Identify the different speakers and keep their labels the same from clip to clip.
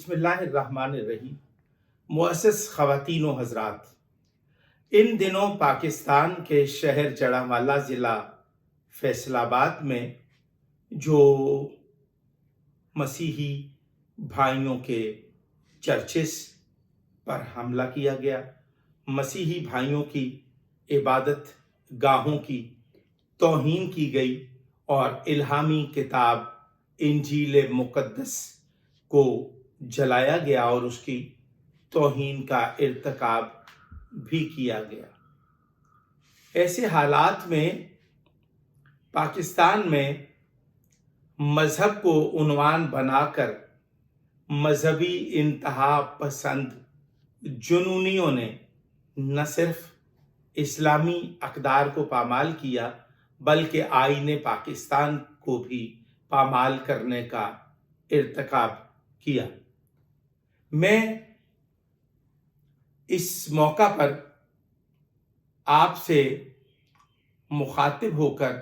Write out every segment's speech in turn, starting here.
Speaker 1: بسم اللہ الرحمن الرحیم۔ معزز خواتین و حضرات، ان دنوں پاکستان کے شہر جڑانوالہ ضلع فیصل آباد میں جو مسیحی بھائیوں کے چرچز پر حملہ کیا گیا، مسیحی بھائیوں کی عبادت گاہوں کی توہین کی گئی اور الہامی کتاب انجیل مقدس کو جلایا گیا اور اس کی توہین کا ارتکاب بھی کیا گیا۔ ایسے حالات میں پاکستان میں مذہب کو عنوان بنا کر مذہبی انتہا پسند جنونیوں نے نہ صرف اسلامی اقدار کو پامال کیا بلکہ آئین پاکستان کو بھی پامال کرنے کا ارتکاب کیا۔ میں اس موقع پر آپ سے مخاطب ہو کر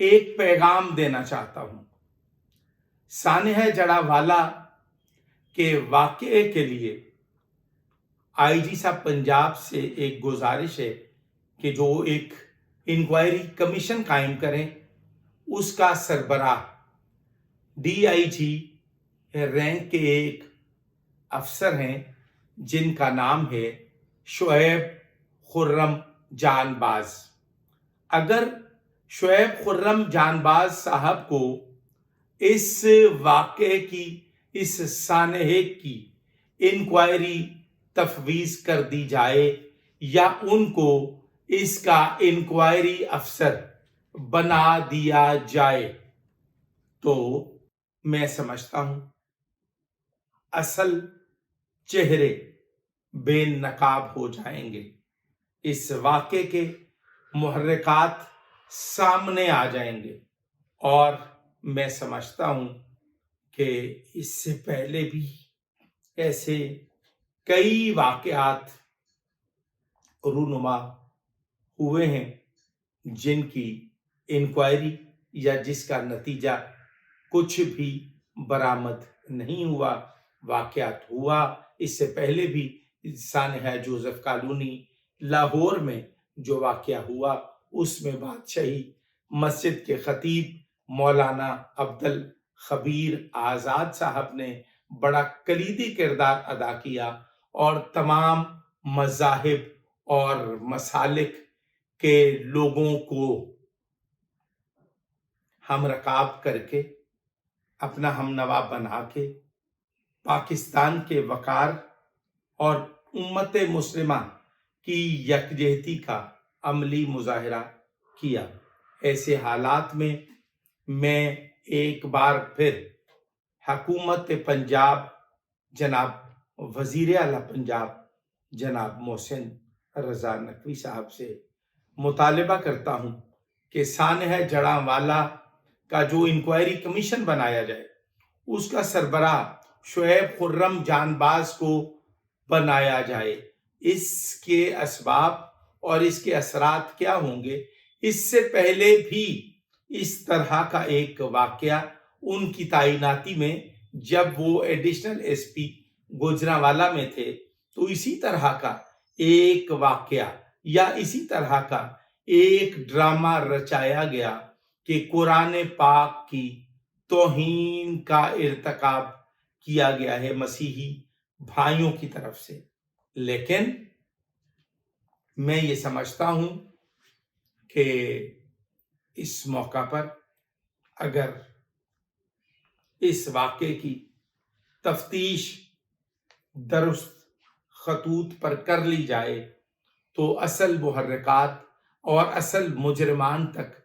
Speaker 1: ایک پیغام دینا چاہتا ہوں۔ سانحہ جڑانوالہ کے واقعے کے لیے آئی جی صاحب پنجاب سے ایک گزارش ہے کہ جو ایک انکوائری کمیشن قائم کریں۔ اس کا سربراہ ڈی آئی جی رینک کے ایک افسر ہیں جن کا نام ہے شعیب خرم جان باز۔ اگر شعیب خرم جان باز صاحب کو اس واقعے کی، اس سانحے کی انکوائری تفویض کر دی جائے یا ان کو اس کا انکوائری افسر بنا دیا جائے تو میں سمجھتا ہوں اصل چہرے بے نقاب ہو جائیں گے، اس واقعے کے محرکات سامنے آ جائیں گے، اور میں سمجھتا ہوں کہ اس سے پہلے بھی ایسے کئی واقعات رونما ہوئے ہیں جن کی انکوائری یا جس کا نتیجہ کچھ بھی برآمد نہیں ہوا۔ واقعات ہوا اس سے پہلے بھی، سانحہ جوزف کالونی لاہور میں جو واقعہ ہوا اس میں بادشاہی مسجد کے خطیب مولانا عبدالخبیر آزاد صاحب نے بڑا کلیدی کردار ادا کیا اور تمام مذاہب اور مسالک کے لوگوں کو ہم رکاب کر کے، اپنا ہم نوا بنا کے پاکستان کے وقار اور امت مسلمہ کی یکجہتی کا عملی مظاہرہ کیا۔ ایسے حالات میں میں ایک بار پھر حکومت پنجاب، جناب وزیر اعلیٰ پنجاب جناب محسن رضا نقوی صاحب سے مطالبہ کرتا ہوں کہ سانحہ جڑانوالہ کا جو انکوائری کمیشن بنایا جائے اس کا سربراہ شعیب خرم جان باز کو بنایا جائے۔ اس کے اسباب اور اس کے اثرات کیا ہوں گے؟ اس سے پہلے بھی اس طرح کا ایک واقعہ ان کی تعیناتی میں، جب وہ ایڈیشنل ایس پی گوجرانوالہ میں تھے، تو اسی طرح کا ایک واقعہ یا اسی طرح کا ایک ڈرامہ رچایا گیا کہ قرآن پاک کی توہین کا ارتکاب کیا گیا ہے مسیحی بھائیوں کی طرف سے۔ لیکن میں یہ سمجھتا ہوں کہ اس موقع پر اگر اس واقعے کی تفتیش درست خطوط پر کر لی جائے تو اصل محرکات اور اصل مجرمان تک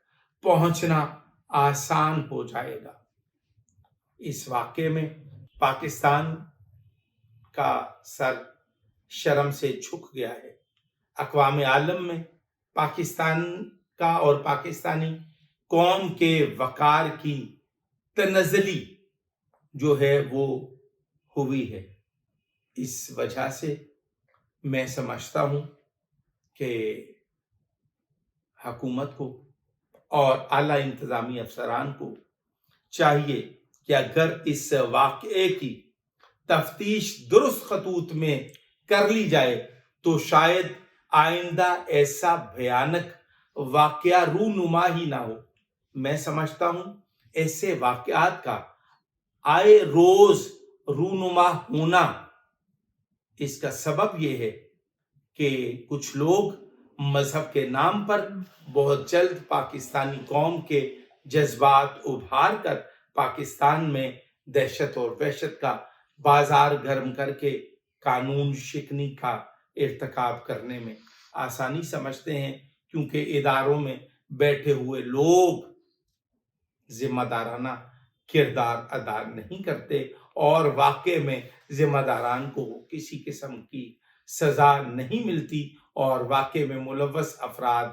Speaker 1: پہنچنا آسان ہو جائے گا۔ اس واقعے میں پاکستان کا سر شرم سے جھک گیا ہے۔ اقوام عالم میں پاکستان کا اور پاکستانی قوم کے وقار کی تنزلی جو ہے وہ ہوئی ہے۔ اس وجہ سے میں سمجھتا ہوں کہ حکومت کو اور اعلیٰ انتظامی افسران کو چاہیے کہ اگر اس واقعے کی تفتیش درست خطوط میں کر لی جائے تو شاید آئندہ ایسا بھیانک واقعہ رونما ہی نہ ہو۔ میں سمجھتا ہوں ایسے واقعات کا آئے روز رونما ہونا، اس کا سبب یہ ہے کہ کچھ لوگ مذہب کے نام پر بہت جلد پاکستانی قوم کے جذبات ابھار کر پاکستان میں دہشت اور وحشت کا بازار گرم کر کے قانون شکنی کا ارتکاب کرنے میں آسانی سمجھتے ہیں، کیونکہ اداروں میں بیٹھے ہوئے لوگ ذمہ دارانہ کردار ادا نہیں کرتے اور واقع میں ذمہ داران کو کسی قسم کی سزا نہیں ملتی، اور واقع میں ملوث افراد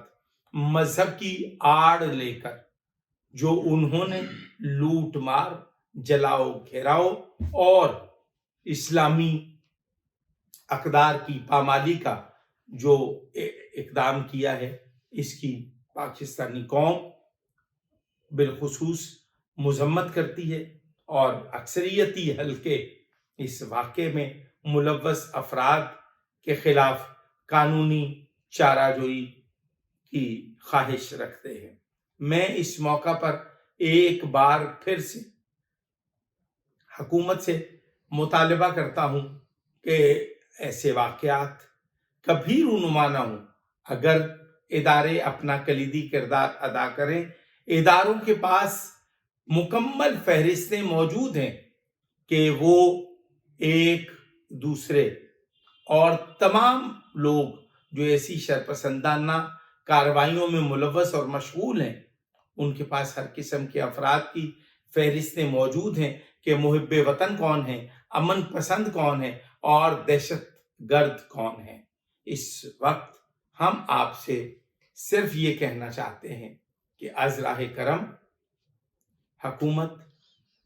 Speaker 1: مذہب کی آڑ لے کر جو انہوں نے لوٹ مار، جلاؤ گھیراؤ اور اسلامی اقدار کی پامالی کا جو اقدام کیا ہے، اس کی پاکستانی قوم بالخصوص مذمت کرتی ہے، اور اکثریتی حلقے اس واقعے میں ملوث افراد کے خلاف قانونی چارہ جوئی کی خواہش رکھتے ہیں۔ میں اس موقع پر ایک بار پھر سے حکومت سے مطالبہ کرتا ہوں کہ ایسے واقعات کبھی رونما نہ ہوں۔ اگر ادارے اپنا کلیدی کردار ادا کریں، اداروں کے پاس مکمل فہرستیں موجود ہیں کہ وہ ایک دوسرے اور تمام لوگ جو ایسی شرپسندانہ کارروائیوں میں ملوث اور مشغول ہیں، ان کے پاس ہر قسم کے افراد کی فہرستیں موجود ہیں کہ محب وطن کون ہیں، امن پسند کون ہیں اور دہشت گرد کون ہیں۔ اس وقت ہم آپ سے صرف یہ کہنا چاہتے ہیں کہ از راہ کرم حکومت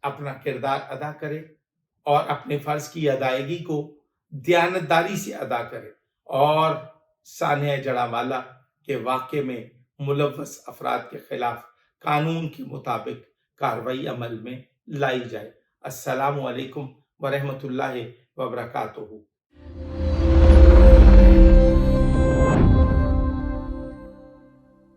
Speaker 1: اپنا کردار ادا کرے اور اپنے فرض کی ادائیگی کو دیانتداری سے ادا کرے، اور سانحہ جڑاوالا کے واقعے میں ملوث افراد کے خلاف قانون کے مطابق کارروائی عمل میں لائی جائے۔ السلام علیکم ورحمۃ اللہ وبرکاتہ۔